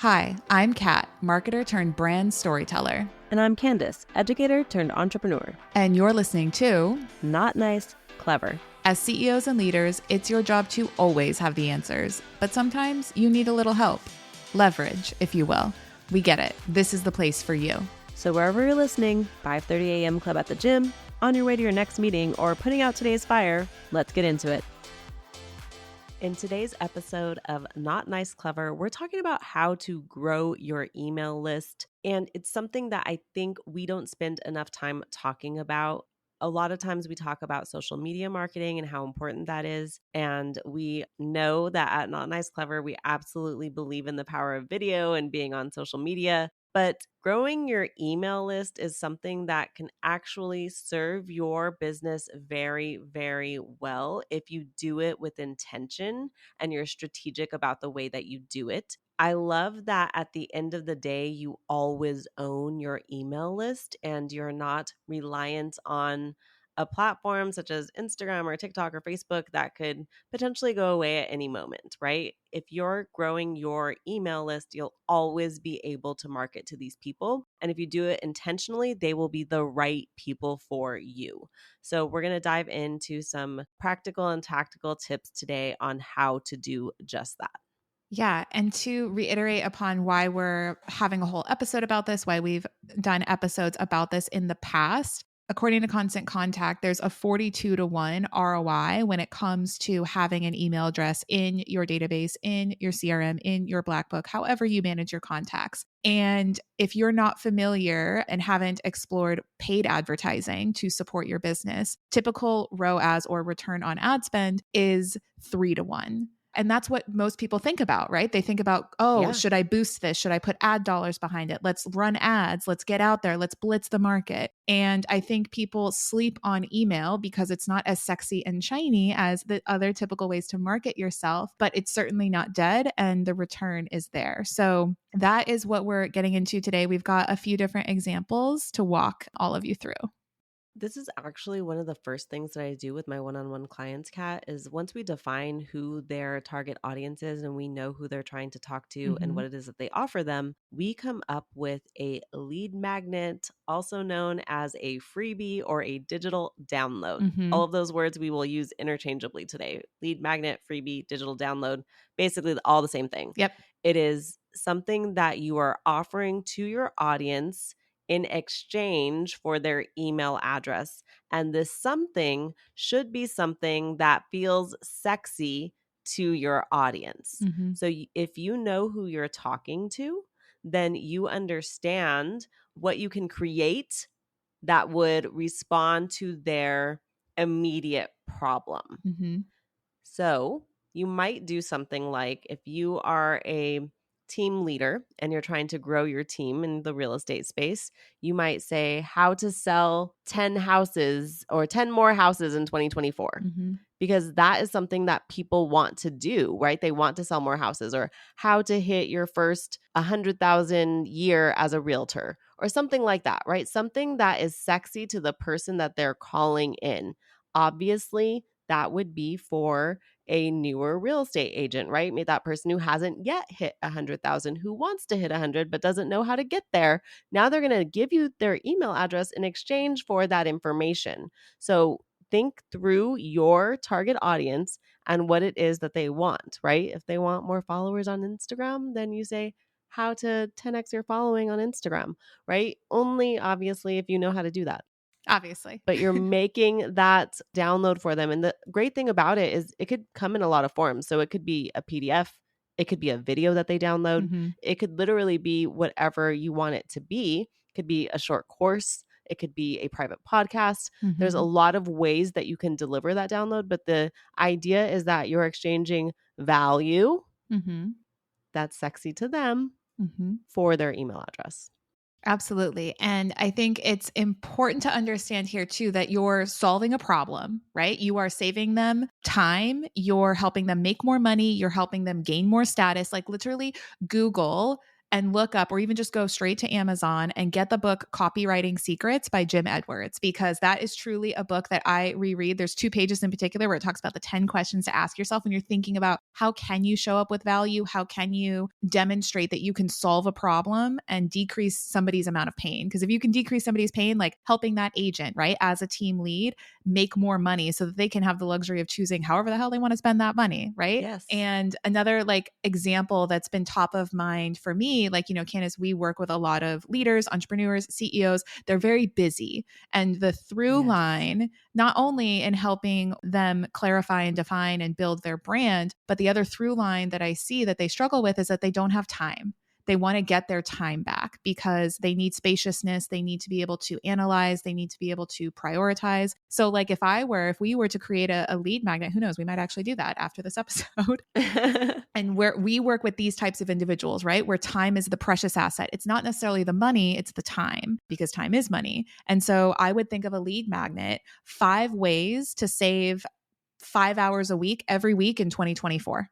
Hi, I'm Kat, marketer turned brand storyteller. And I'm Candice, educator turned entrepreneur. And you're listening to Not Nice, Clever. As CEOs and leaders, it's your job to always have the answers, but sometimes you need a little help. Leverage, if you will. We get it. This is the place for you. So wherever you're listening, 5:30 a.m. club at the gym, on your way to your next meeting, or putting out today's fire, let's get into it. In today's episode of Not Nice Clever, we're talking about how to grow your email list. And it's something that I think we don't spend enough time talking about. A lot of times we talk about social media marketing and how important that is. And we know that at Not Nice Clever, we absolutely believe in the power of video and being on social media. But growing your email list is something that can actually serve your business very, very well if you do it with intention and you're strategic about the way that you do it. I love that at the end of the day, you always own your email list and you're not reliant on a platform such as Instagram or TikTok or Facebook that could potentially go away at any moment, right? If you're growing your email list, you'll always be able to market to these people. And if you do it intentionally, they will be the right people for you. So we're going to dive into some practical and tactical tips today on how to do just that. Yeah. And to reiterate upon why we're having a whole episode about this, why we've done episodes about this in the past, according to Constant Contact, there's a 42-to-1 ROI when it comes to having an email address in your database, in your CRM, in your Black Book, however you manage your contacts. And if you're not familiar and haven't explored paid advertising to support your business, typical ROAS or return on ad spend is 3-to-1. And that's what most people think about, right? They think about, should I boost this? Should I put ad dollars behind it? Let's run ads. Let's get out there. Let's blitz the market. And I think people sleep on email because it's not as sexy and shiny as the other typical ways to market yourself, but it's certainly not dead and the return is there. So that is what we're getting into today. We've got a few different examples to walk all of you through. This is actually one of the first things that I do with my one-on-one clients, Kat, is once we define who their target audience is and we know who they're trying to talk to and what it is that they offer them, we come up with a lead magnet, also known as a freebie or a digital download. All of those words we will use interchangeably today. Lead magnet, freebie, digital download, basically all the same thing. Yep. It is something that you are offering to your audience in exchange for their email address. And this something should be something that feels sexy to your audience. So if you know who you're talking to, then you understand what you can create that would respond to their immediate problem. So you might do something like, if you are a team leader and you're trying to grow your team in the real estate space, you might say how to sell 10 houses or 10 more houses in 2024. Because that is something that people want to do, right? They want to sell more houses, or how to hit your first 100,000 year as a realtor or something like that, right? Something that is sexy to the person that they're calling in. Obviously, that would be for a newer real estate agent, right? Maybe that person who hasn't yet hit 100,000, who wants to hit 100 but doesn't know how to get there. Now they're going to give you their email address in exchange for that information. So think through your target audience and what it is that they want, right? If they want more followers on Instagram, then you say how to 10x your following on Instagram, right? Only obviously if you know how to do that. Obviously. But you're making that download for them. And the great thing about it is it could come in a lot of forms. So it could be a PDF. It could be a video that they download. It could literally be whatever you want it to be. It could be a short course. It could be a private podcast. There's a lot of ways that you can deliver that download. But the idea is that you're exchanging value that's sexy to them for their email address. Absolutely. And I think it's important to understand here too that you're solving a problem, right? You are saving them time. You're helping them make more money. You're helping them gain more status. Like literally Google and look up, or even just go straight to Amazon and get the book Copywriting Secrets by Jim Edwards, because that is truly a book that I reread. There's 2 pages in particular where it talks about the 10 questions to ask yourself when you're thinking about how can you show up with value? How can you demonstrate that you can solve a problem and decrease somebody's amount of pain? Because if you can decrease somebody's pain, like helping that agent, right, as a team lead, make more money so that they can have the luxury of choosing however the hell they want to spend that money, right? Yes. And another like example that's been top of mind for me, like, Candice, we work with a lot of leaders, entrepreneurs, CEOs. They're very busy. And the through line, not only in helping them clarify and define and build their brand, but the other through line that I see that they struggle with is that they don't have time. They want to get their time back because they need spaciousness. They need to be able to analyze. They need to be able to prioritize. So like if we were to create a lead magnet, who knows, we might actually do that after this episode. And where we work with these types of individuals, right? Where time is the precious asset. It's not necessarily the money, it's the time, because time is money. And so I would think of a lead magnet, 5 ways to save 5 hours a week every week in 2024.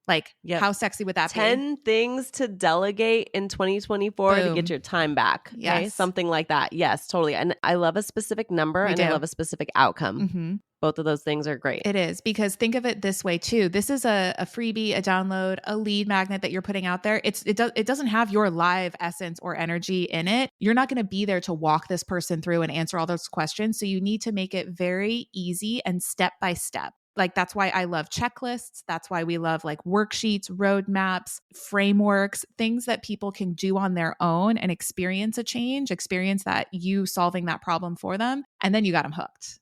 Like, how sexy would that 10 things to delegate in 2024 to get your time back. Okay? Yes. Something like that. Yes, totally. And I love a specific number I love a specific outcome. Mm-hmm. Both of those things are great. It is, because think of it this way too. This is a freebie, a download, a lead magnet that you're putting out there. It doesn't have your live essence or energy in it. You're not going to be there to walk this person through and answer all those questions. So you need to make it very easy and step by step. Like that's why I love checklists. That's why we love like worksheets, roadmaps, frameworks, things that people can do on their own and experience a change, experience that you solving that problem for them. And then you got them hooked.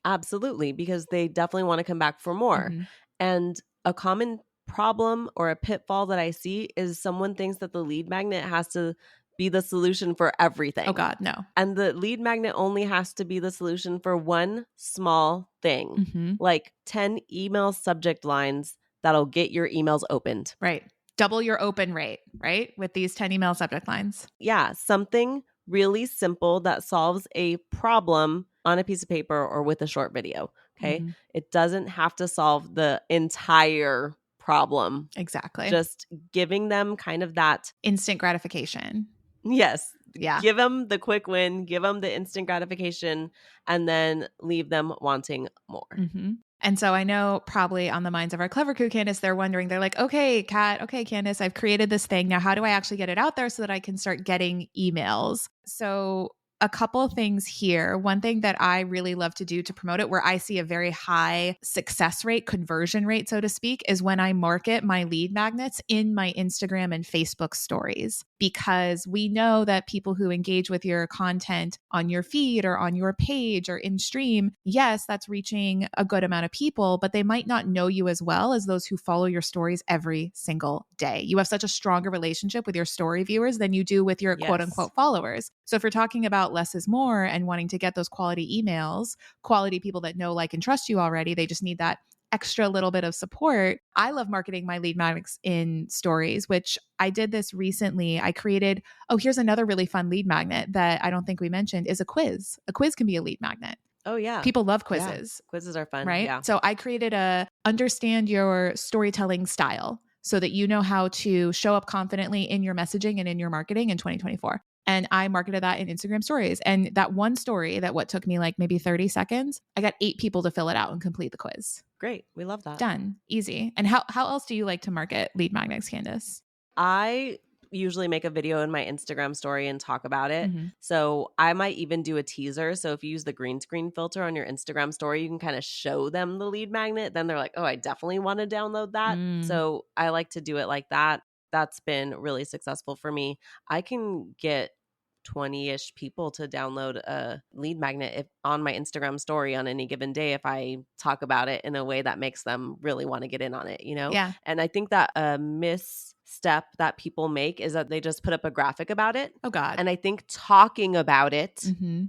Absolutely, because they definitely want to come back for more. Mm-hmm. And a common problem or a pitfall that I see is someone thinks that the lead magnet has to be the solution for everything. Oh God, no. And the lead magnet only has to be the solution for one small thing, like 10 email subject lines that'll get your emails opened. Right. Double your open rate, right? With these 10 email subject lines. Yeah, something really simple that solves a problem on a piece of paper or with a short video. Okay. It doesn't have to solve the entire problem. Exactly. Just giving them kind of that instant gratification. Yes. Yeah. Give them the quick win, give them the instant gratification, and then leave them wanting more. And so I know probably on the minds of our Clever Crew, Candice, they're wondering, they're like, okay, Kat, okay, Candice, I've created this thing. Now, how do I actually get it out there so that I can start getting emails? So a couple of things here. One thing that I really love to do to promote it, where I see a very high success rate, conversion rate, so to speak, is when I market my lead magnets in my Instagram and Facebook stories. Because we know that people who engage with your content on your feed or on your page or in stream, yes, that's reaching a good amount of people, but they might not know you as well as those who follow your stories every single day. You have such a stronger relationship with your story viewers than you do with your quote unquote followers. So if you're talking about less is more and wanting to get those quality emails, quality people that know, like, and trust you already, they just need that extra little bit of support. I love marketing my lead magnets in stories, which I did this recently. I created, here's another really fun lead magnet that I don't think we mentioned, is a quiz. A quiz can be a lead magnet. Oh yeah. People love quizzes. Yeah. Quizzes are fun. Right? Yeah. So I created a understand your storytelling style so that you know how to show up confidently in your messaging and in your marketing in 2024. And I marketed that in Instagram stories. And that one story that what took me like maybe 30 seconds, I got 8 people to fill it out and complete the quiz. Great. We love that. Done. Easy. And how else do you like to market lead magnets, Candice? I usually make a video in my Instagram story and talk about it. So I might even do a teaser. So if you use the green screen filter on your Instagram story, you can kind of show them the lead magnet. Then they're like, oh, I definitely want to download that. So I like to do it like that. That's been really successful for me. I can get 20-ish people to download a lead magnet if on my Instagram story on any given day if I talk about it in a way that makes them really want to get in on it, you know? Yeah. And I think that a misstep that people make is that they just put up a graphic about it. Oh God. And I think talking about it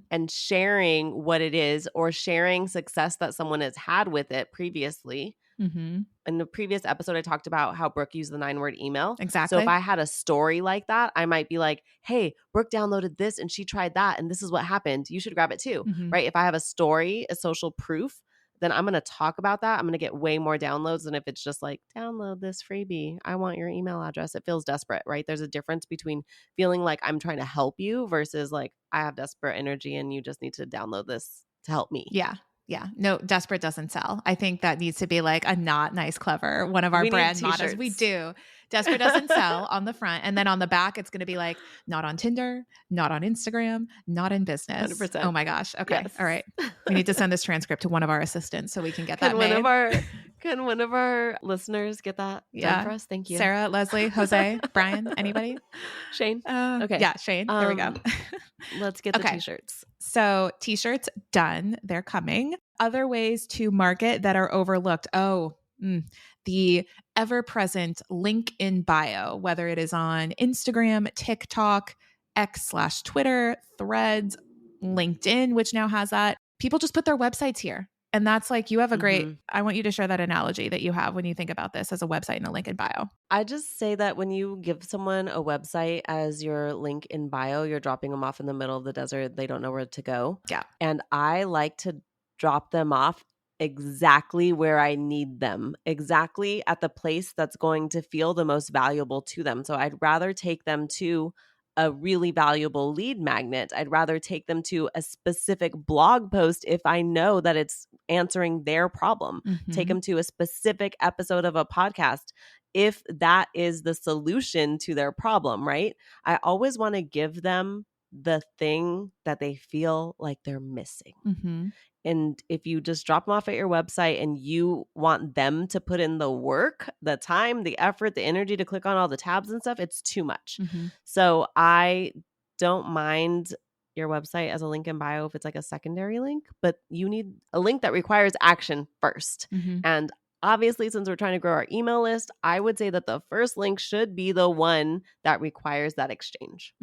and sharing what it is or sharing success that someone has had with it previously. In the previous episode, I talked about how Brooke used the 9-word email. Exactly. So if I had a story like that, I might be like, hey, Brooke downloaded this and she tried that and this is what happened. You should grab it too, right? If I have a story, a social proof, then I'm going to talk about that. I'm going to get way more downloads than if it's just like, download this freebie. I want your email address. It feels desperate, right? There's a difference between feeling like I'm trying to help you versus like I have desperate energy and you just need to download this to help me. Yeah. Yeah. No, desperate doesn't sell. I think that needs to be like a not nice, clever, one of our We need brand mottos. We t-shirts. do. Desperate doesn't sell on the front. And then on the back, it's going to be like, not on Tinder, not on Instagram, not in business. 100%. Oh my gosh. Okay. Yes. All right. We need to send this transcript to one of our assistants so we can get Can that one made. of our listeners get that done for us? Thank you. Sarah, Leslie, Jose, Brian, anybody? Shane. Okay. Yeah, Shane. There we go. Let's get the t-shirts. So t-shirts done. They're coming. Other ways to market that are overlooked. The ever-present link in bio, whether it is on Instagram, TikTok, X/Twitter, Threads, LinkedIn, which now has that. People just put their websites here. And that's like, you have a great, I want you to share that analogy that you have when you think about this as a website and a link in bio. I just say that when you give someone a website as your link in bio, you're dropping them off in the middle of the desert. They don't know where to go. Yeah. And I like to drop them off exactly where I need them, exactly at the place that's going to feel the most valuable to them. So I'd rather take them to a really valuable lead magnet. I'd rather take them to a specific blog post if I know that it's answering their problem. Take them to a specific episode of a podcast if that is the solution to their problem, right? I always want to give them the thing that they feel like they're missing. And if you just drop them off at your website and you want them to put in the work, the time, the effort, the energy to click on all the tabs and stuff, it's too much. So I don't mind your website as a link in bio if it's like a secondary link, but you need a link that requires action first. And obviously, since we're trying to grow our email list, I would say that the first link should be the one that requires that exchange.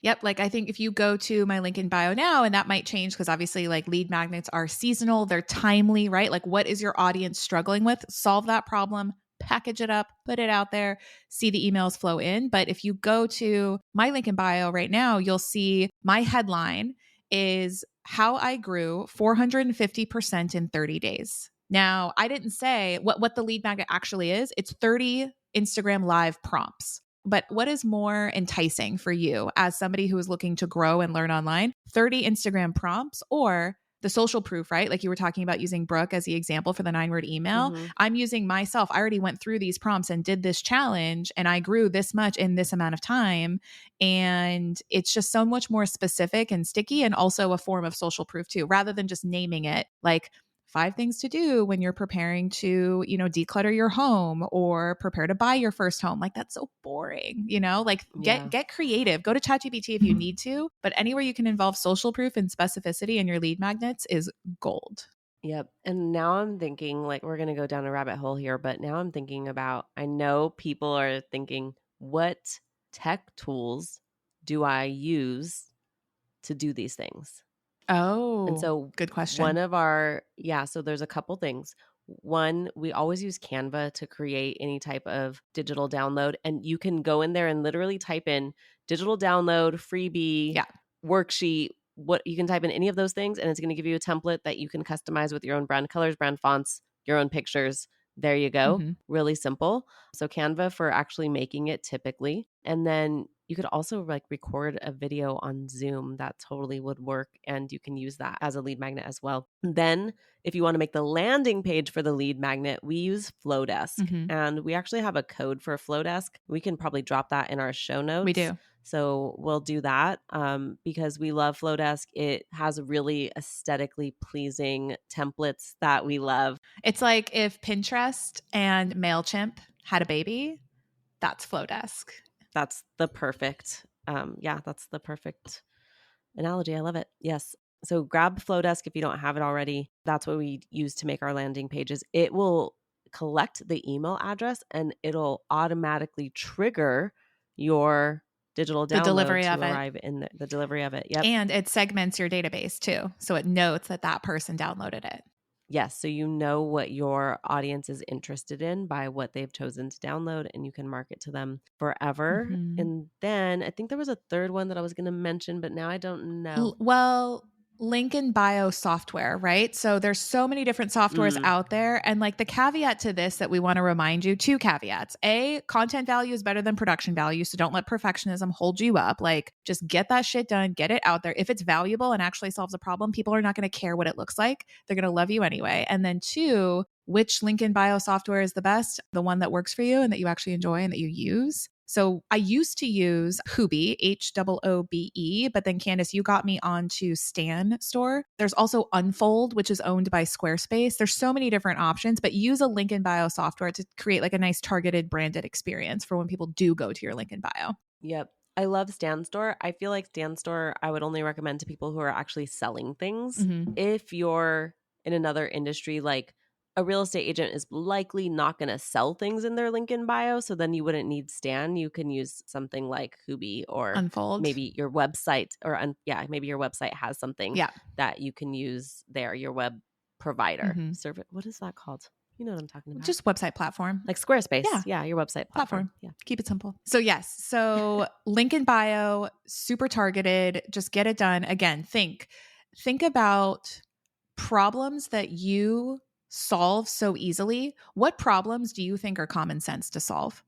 Yep. Like I think if you go to my link in bio now, and that might change because obviously like lead magnets are seasonal, they're timely, right? Like what is your audience struggling with? Solve that problem, package it up, put it out there, see the emails flow in. But if you go to my link in bio right now, you'll see my headline is how I grew 450% in 30 days. Now, I didn't say what the lead magnet actually is. It's 30 Instagram live prompts. But what is more enticing for you as somebody who is looking to grow and learn online? 30 Instagram prompts or the social proof, right? Like you were talking about using Brooke as the example for the 9-word email. I'm using myself. I already went through these prompts and did this challenge and I grew this much in this amount of time. And it's just so much more specific and sticky and also a form of social proof too, rather than just naming it like 5 things to do when you're preparing to, declutter your home or prepare to buy your first home. Like that's so boring, like get creative, go to ChatGPT if you need to, but anywhere you can involve social proof and specificity in your lead magnets is gold. Yep. And now I'm thinking like, we're going to go down a rabbit hole here, but now I'm thinking about, I know people are thinking, what tech tools do I use to do these things? Oh, and so good question. So there's a couple things. One, we always use Canva to create any type of digital download. And you can go in there and literally type in digital download, freebie, worksheet, what you can type in any of those things. And it's going to give you a template that you can customize with your own brand colors, brand fonts, your own pictures. There you go. Really simple. So Canva for actually making it typically. And then you could also like record a video on Zoom that totally would work. And you can use that as a lead magnet as well. Then if you want to make the landing page for the lead magnet, we use Flowdesk. And we actually have a code for Flowdesk. We can probably drop that in our show notes. We do. So we'll do that because we love Flowdesk. It has really aesthetically pleasing templates that we love. It's like if Pinterest and MailChimp had a baby, that's Flowdesk. That's the perfect, that's the perfect analogy. I love it. Yes. So grab Flowdesk if you don't have it already. That's what we use to make our landing pages. It will collect the email address and it'll automatically trigger your digital download arrive in the delivery of it. Yep. And it segments your database too. So it notes that person downloaded it. Yes. So you know what your audience is interested in by what they've chosen to download and you can market to them forever. And then I think there was a third one that I was going to mention, but now I don't know. Well, link in bio software, right? So there's so many different softwares out there. And like the caveat to this that we want to remind you, two caveats. A, content value is better than production value. So don't let perfectionism hold you up. Like just get that shit done, get it out there. If it's valuable and actually solves a problem, people are not going to care what it looks like. They're going to love you anyway. And then two, which link in bio software is the best? The one that works for you and that you actually enjoy and that you use. So I used to use Hoobe, Hoobe, but then Candice, you got me onto Stan Store. There's also Unfold, which is owned by Squarespace. There's so many different options, but use a link in bio software to create like a nice targeted branded experience for when people do go to your link in bio. Yep. I love Stan Store. I feel like Stan Store, I would only recommend to people who are actually selling things. Mm-hmm. If you're in another industry, like a real estate agent is likely not going to sell things in their link in bio. So then you wouldn't need Stan. You can use something like Hoobe or Unfold. maybe your website or maybe your website has something Yeah. that you can use there, your web provider. Mm-hmm. What is that called? You know what I'm talking about. Just website platform. Like Squarespace. Yeah. Yeah, your website platform. Yeah. Keep it simple. So yes. So link in bio, super targeted. Just get it done. Again, think about problems that you solve so easily. What problems do you think are common sense to solve?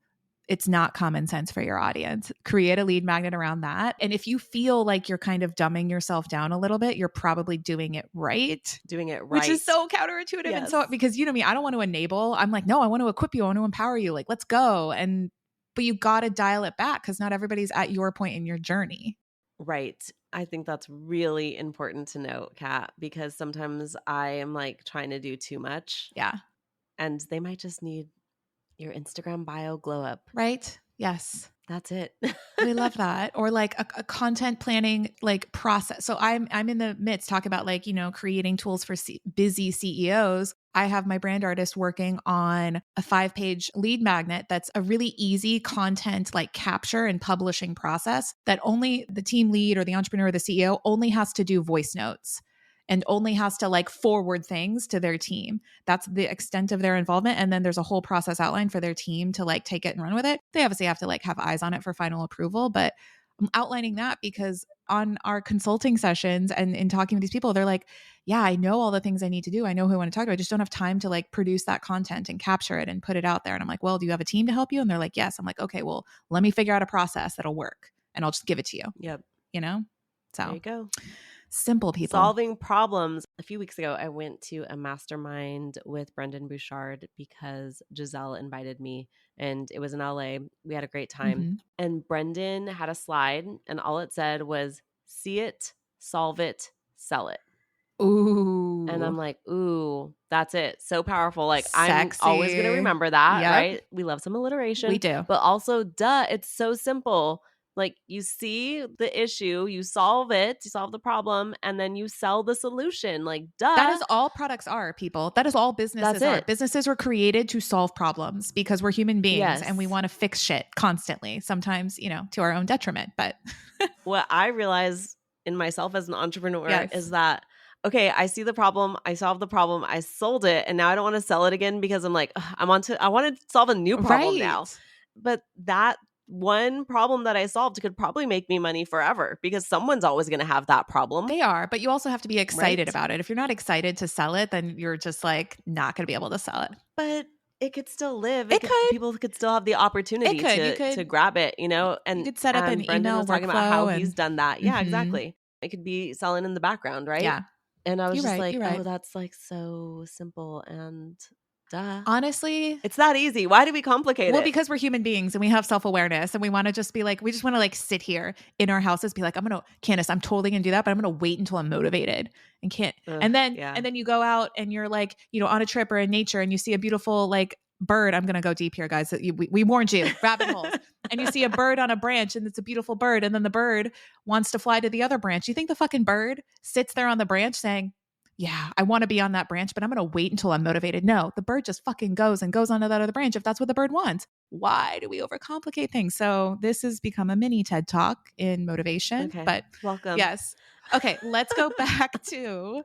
It's not common sense for your audience. Create a lead magnet around that. And if you feel like you're kind of dumbing yourself down a little bit, you're probably doing it right. Which is so counterintuitive. Yes. And so, because you know me, I don't want to enable. I'm like, no, I want to equip you. I want to empower you. Like, let's go. But you got to dial it back because not everybody's at your point in your journey. Right. I think that's really important to note, Kat, because sometimes I am like trying to do too much. Yeah. And they might just need your Instagram bio glow up. Right? Yes. That's it. We love that. Or like a content planning like process. So I'm in the midst talk about like, you know, creating tools for busy CEOs. I have my brand artist working on a 5-page lead magnet that's a really easy content like capture and publishing process that only the team lead or the entrepreneur or the CEO only has to do voice notes and only has to like forward things to their team. That's the extent of their involvement. And then there's a whole process outline for their team to like take it and run with it. They obviously have to like have eyes on it for final approval, but I'm outlining that because on our consulting sessions and in talking to these people, they're like, yeah, I know all the things I need to do. I know who I want to talk to. I just don't have time to like produce that content and capture it and put it out there. And I'm like, well, do you have a team to help you? And they're like, yes. I'm like, okay, well, let me figure out a process that'll work and I'll just give it to you. Yep. You know? So there you go. Simple people. Solving problems. A few weeks ago, I went to a mastermind with Brendan Bouchard because Giselle invited me and it was in LA. We had a great time. Mm-hmm. And Brendan had a slide and all it said was, see it, solve it, sell it. Ooh. And I'm like, ooh, that's it. So powerful. Like Sexy. I'm always going to remember that, right? We love some alliteration. We do. But also, it's so simple. Like you see the issue, you solve it, you solve the problem, and then you sell the solution. Like, duh. That is all products are, people. That is all businesses are. Businesses were created to solve problems because we're human beings and we want to fix shit constantly, sometimes, you know, to our own detriment. But what I realize in myself as an entrepreneur is that, okay, I see the problem, I solved the problem, I sold it, and now I don't want to sell it again because I'm like, I want to solve a new problem now. But that one problem that I solved could probably make me money forever because someone's always going to have that problem. They are, but you also have to be excited about it. If you're not excited to sell it, then you're just like not going to be able to sell it. But it could still live. People could still have the opportunity to grab it, you know? And you could set up an Brendan email was talking workflow about how he's done that. Yeah, exactly. It could be selling in the background, right? Yeah. And I was oh, that's like so simple and duh. Honestly, it's that easy. Why do we complicate it? Well, because we're human beings and we have self-awareness and we want to just be like, we just want to like sit here in our houses, be like, Candice, I'm totally gonna do that, but I'm gonna wait until I'm motivated and can't. And then you go out and you're like, you know, on a trip or in nature and you see a beautiful like bird. I'm gonna go deep here, guys. We warned you, rabbit holes. And you see a bird on a branch and it's a beautiful bird. And then the bird wants to fly to the other branch. You think the fucking bird sits there on the branch saying, yeah, I want to be on that branch, but I'm going to wait until I'm motivated. No, the bird just fucking goes onto that other branch if that's what the bird wants. Why do we overcomplicate things? So this has become a mini TED Talk in motivation. Okay. But welcome. Yes. Okay, let's go back to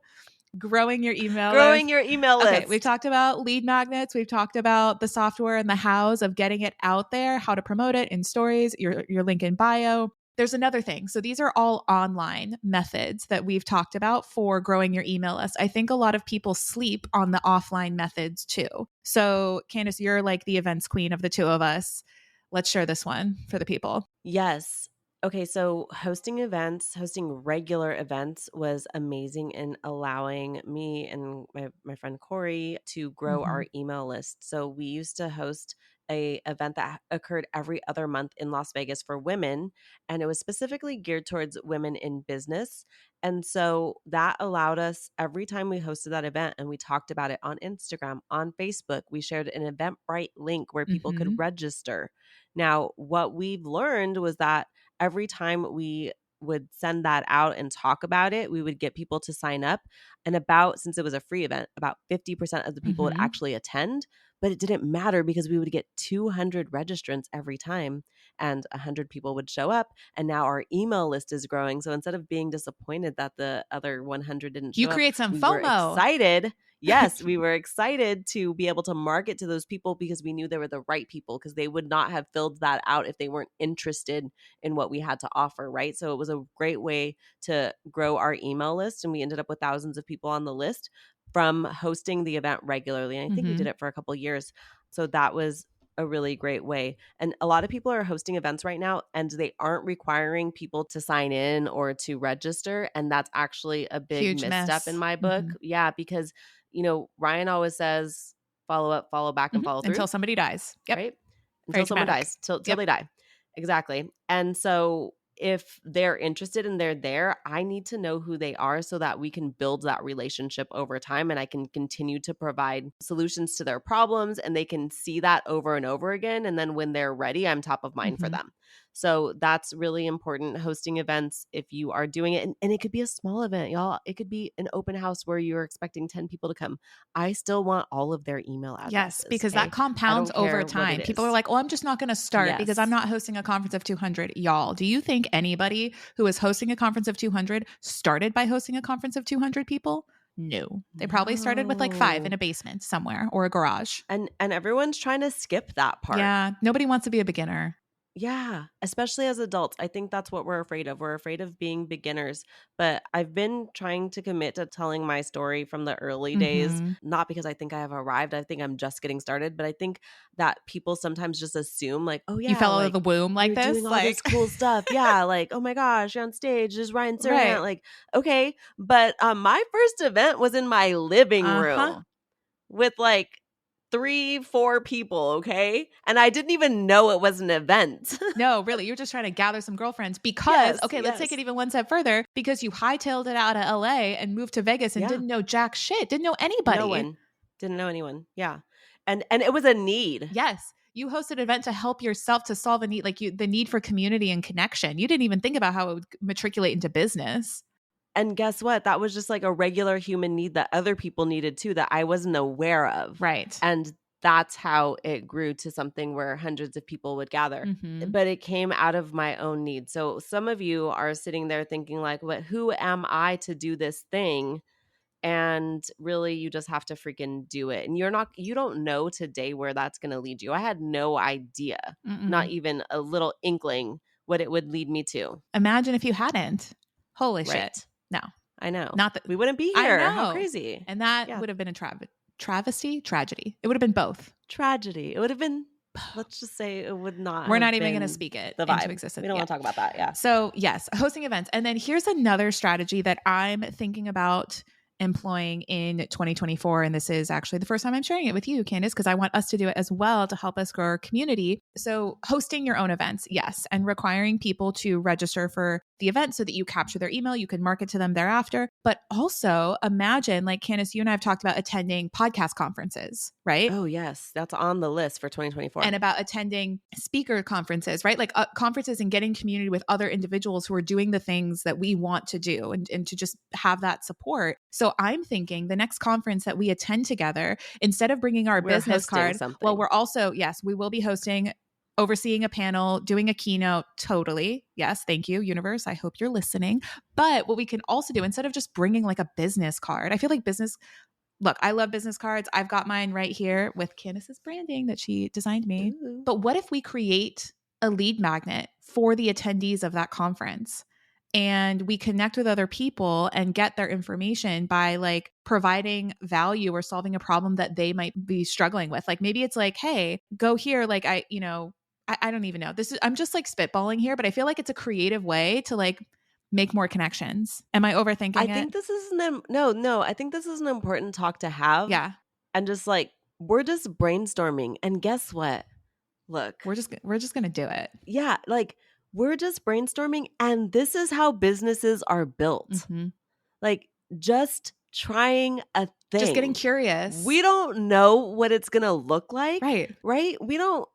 growing your email list. Growing your email list. Okay, we've talked about lead magnets. We've talked about the software and the hows of getting it out there, how to promote it in stories, your link in bio. there's another thing. So these are all online methods that we've talked about for growing your email list. I think a lot of people sleep on the offline methods too. So Candice, you're like the events queen of the two of us. Let's share this one for the people. Yes. Okay, so hosting regular events was amazing in allowing me and my friend Corey to grow Mm-hmm. our email list. So we used to host a event that occurred every other month in Las Vegas for women, and it was specifically geared towards women in business. And so that allowed us, every time we hosted that event and we talked about it on Instagram, on Facebook, we shared an Eventbrite link where people Mm-hmm. could register. Now, what we've learned was that every time we would send that out and talk about it, we would get people to sign up. And since it was a free event, about 50% of the people would Mm-hmm. actually attend. But it didn't matter because we would get 200 registrants every time and 100 people would show up. And now our email list is growing. So instead of being disappointed that the other 100 didn't You show up, create some we were FOMO. excited. Yes, we were excited to be able to market to those people because we knew they were the right people, because they would not have filled that out if they weren't interested in what we had to offer, right? So it was a great way to grow our email list, and we ended up with thousands of people on the list from hosting the event regularly. And I think we did it for a couple of years. So that was a really great way. And a lot of people are hosting events right now and they aren't requiring people to sign in or to register. And that's actually a big Huge misstep mess. in my book. Mm-hmm. Yeah, because, Ryan always says follow up, follow back, and Mm-hmm. follow through. Until somebody dies. Yep. Right? Very Until someone dramatic. dies, till Yep. they die. Exactly. And so if they're interested and they're there, I need to know who they are so that we can build that relationship over time, and I can continue to provide solutions to their problems, and they can see that over and over again. And then when they're ready, I'm top of mind for Mm-hmm. them. So that's really important. Hosting events, if you are doing it, and it could be a small event, y'all. It could be an open house where you're expecting 10 people to come. I still want all of their email Yes, addresses. because Okay? that compounds I don't over care what time. it People are is. like, oh, I'm just not going to start because I'm Yes. not hosting a conference of 200. Y'all, do you think anybody who is hosting a conference of 200 started by hosting a conference of 200 people? No. They probably started with like 5 in No. a basement somewhere or a garage. And everyone's trying to skip that part. Yeah, nobody wants to be a beginner. Yeah, especially as adults. I think that's what we're afraid of. We're afraid of being beginners. But I've been trying to commit to telling my story from the early days, Mm-hmm. not because I think I have arrived. I think I'm just getting started. But I think that people sometimes just assume, like, oh, You yeah, fell out of the like womb like you're doing this? all this Like, cool stuff. Yeah, like, oh my gosh, you're on stage. Is Ryan right. Serhant? Like, okay. But my first event was in my living Uh-huh. room with like 3, 4 people, okay? And I didn't even know it was an event. No, really, you're just trying to gather some girlfriends because, Yes, okay, let's take it even one step further because you hightailed it out of LA and moved to Vegas and Yeah. didn't know jack shit, didn't know No anybody. one. Didn't know anyone. Yeah. And it was a need. Yes. You hosted an event to help yourself to solve a need, like the need for community and connection. You didn't even think about how it would matriculate into business. And guess what? That was just like a regular human need that other people needed too, that I wasn't aware of. Right. And that's how it grew to something where hundreds of people would gather. Mm-hmm. But it came out of my own need. So some of you are sitting there thinking like, "But who am I to do this thing?" And really, you just have to freaking do it. And you don't know today where that's going to lead you. I had no idea, not Mm-mm. even a little inkling what it would lead me to. Imagine if you hadn't. Holy shit. Right. No, I know. not that We wouldn't be I here. How know. crazy. And that Yeah. would have been a travesty, tragedy. It would have been both. Tragedy. It would have been, let's just say it would not We're have not even been going to speak it the into vibe. existence. We don't want to talk about that. Yeah. So, yes, hosting events. And then here's another strategy that I'm thinking about employing in 2024. And this is actually the first time I'm sharing it with you, Candice, because I want us to do it as well to help us grow our community. So, hosting your own events, yes, and requiring people to register for the event so that you capture their email, you can market to them thereafter. But also imagine, like Candice, you and I have talked about attending podcast conferences, right? Oh, yes. That's on the list for 2024. And about attending speaker conferences, right? Like conferences and getting community with other individuals who are doing the things that we want to do and to just have that support. So I'm thinking the next conference that we attend together, instead of bringing our We're business hosting card, something. well, we're also, yes, we will be hosting, overseeing a panel, doing a keynote. Totally. Yes. Thank you, universe. I hope you're listening. But what we can also do, instead of just bringing like a business card, I feel like look, I love business cards. I've got mine right here with Candice's branding that she designed me. Ooh. But what if we create a lead magnet for the attendees of that conference. And we connect with other people and get their information by like providing value or solving a problem that they might be struggling with. Like maybe it's like, hey, go here. Like I don't even know. I'm just like spitballing here, but I feel like it's a creative way to like make more connections. Am I overthinking I it? think this is no. I think this is an important talk to have. Yeah. And just like, we're just brainstorming. And guess what? Look, We're just going to do it. yeah, like we're just brainstorming. And this is how businesses are built. Mm-hmm. Like just trying a thing. Just getting curious. We don't know what it's going to look like. Right. We don't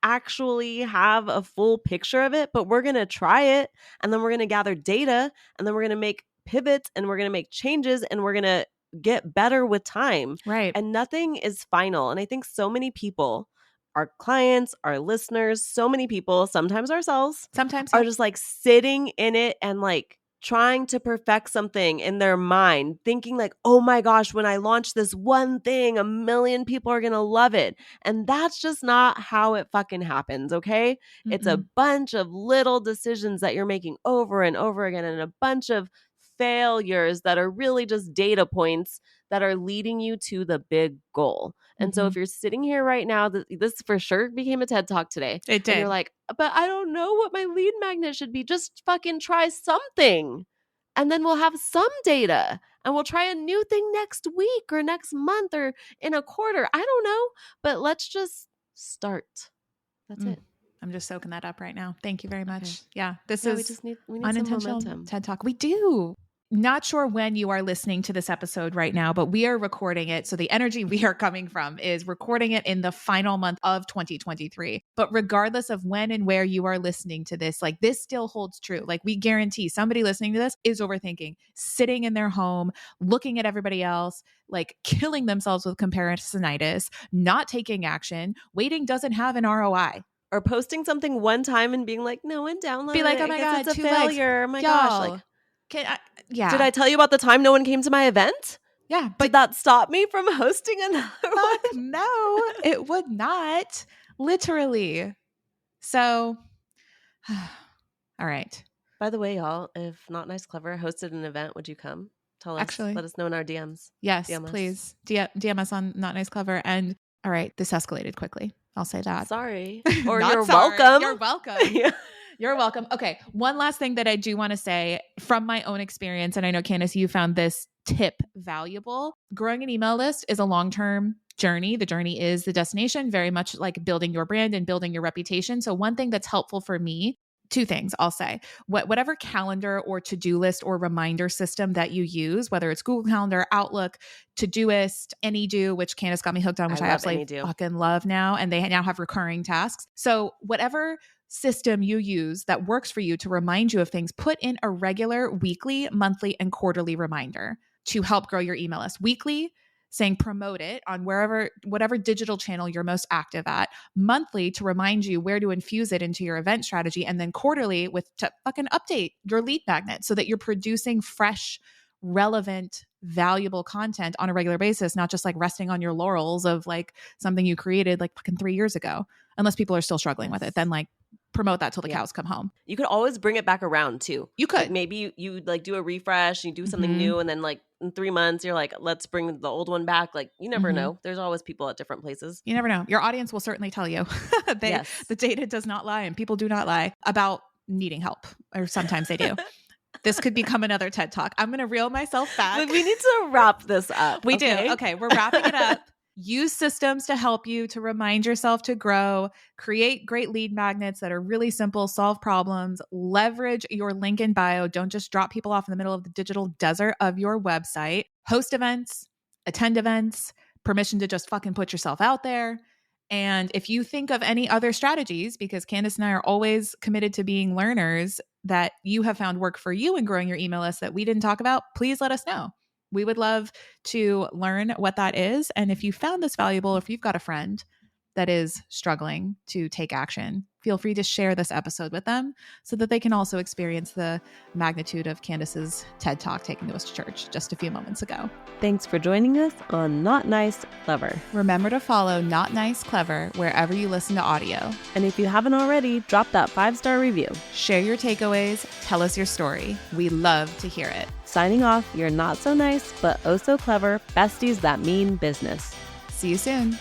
actually have a full picture of it, but we're going to try it. And then we're going to gather data, and then we're going to make pivots, and we're going to make changes, and we're going to get better with time. Right. And nothing is final. And I think so many people, our clients, our listeners, so many people, sometimes ourselves, are just like sitting in it and like trying to perfect something in their mind, thinking like, oh my gosh, when I launch this one thing, 1 million people are going to love it. And that's just not how it fucking happens, okay? Mm-mm. It's a bunch of little decisions that you're making over and over again, and a bunch of failures that are really just data points that are leading you to the big goal. And so if you're sitting here right now, this for sure became a TED Talk today. It did. And you're like, but I don't know what my lead magnet should be. Just fucking try something. And then we'll have some data, and we'll try a new thing next week or next month or in a quarter. I don't know, but let's just start. That's it. I'm just soaking that up right now. Thank you very much. Okay. Yeah, this Yeah, is we need unintentional some momentum. TED Talk. We do. Not sure when you are listening to this episode right now, but we are recording it. So the energy we are coming from is recording it in the final month of 2023. But regardless of when and where you are listening to this, like this still holds true. Like we guarantee somebody listening to this is overthinking, sitting in their home, looking at everybody else, like killing themselves with comparisonitis, not taking action. Waiting doesn't have an ROI. Or posting something one time and being like, no one downloaded it. Be like, oh my God, it's a 2 failure. Oh my gosh. Like, yeah. Did I tell you about the time no one came to my event? Yeah. But did that stop me from hosting another one? No, it would not. Literally. So, all right. By the way, y'all, if Not Nice Clever hosted an event, would you come? Tell us. Actually, let us know in our DMs. Yes, DM please. DM us on Not Nice Clever. And all right, this escalated quickly. I'll say that. Sorry. Or Not you're sorry. welcome. You're welcome. Yeah. You're welcome. Okay. One last thing that I do want to say from my own experience, and I know, Candice, you found this tip valuable. Growing an email list is a long-term journey. The journey is the destination, very much like building your brand and building your reputation. So one thing that's helpful for me, 2 things I'll say. Whatever calendar or to-do list or reminder system that you use, whether it's Google Calendar, Outlook, Todoist, AnyDo, which Candice got me hooked on, which I absolutely fucking love now. And they now have recurring tasks. So whatever system you use that works for you to remind you of things, put in a regular weekly, monthly, and quarterly reminder to help grow your email list. Weekly, saying promote it on whatever digital channel you're most active at. Monthly, to remind you where to infuse it into your event strategy. And then quarterly to fucking update your lead magnet so that you're producing fresh, relevant, valuable content on a regular basis, not just like resting on your laurels of like something you created like fucking 3 years ago. Unless people are still struggling with it, then like promote that till the cows come home. You could always bring it back around too. You could. Like maybe you like do a refresh, you do something new, and then like in 3 months you're like, let's bring the old one back. Like you never know. There's always people at different places. You never know. Your audience will certainly tell you. The data does not lie, and people do not lie about needing help, or sometimes they do. This could become another TED Talk. I'm going to reel myself back. But we need to wrap this up. We do. Okay, we're wrapping it up. Use systems to help you to remind yourself to grow, create great lead magnets that are really simple, solve problems, leverage your link in bio. Don't just drop people off in the middle of the digital desert of your website. Host events, attend events, permission to just fucking put yourself out there. And if you think of any other strategies, because Candice and I are always committed to being learners, that you have found work for you in growing your email list that we didn't talk about, please let us know. We would love to learn what that is. And if you found this valuable, if you've got a friend that is struggling to take action, feel free to share this episode with them so that they can also experience the magnitude of Candice's TED Talk taken to us to church just a few moments ago. Thanks for joining us on Not Nice, Clever. Remember to follow Not Nice, Clever wherever you listen to audio. And if you haven't already, drop that 5-star review. Share your takeaways. Tell us your story. We love to hear it. Signing off, your not so nice, but oh so clever besties that mean business. See you soon.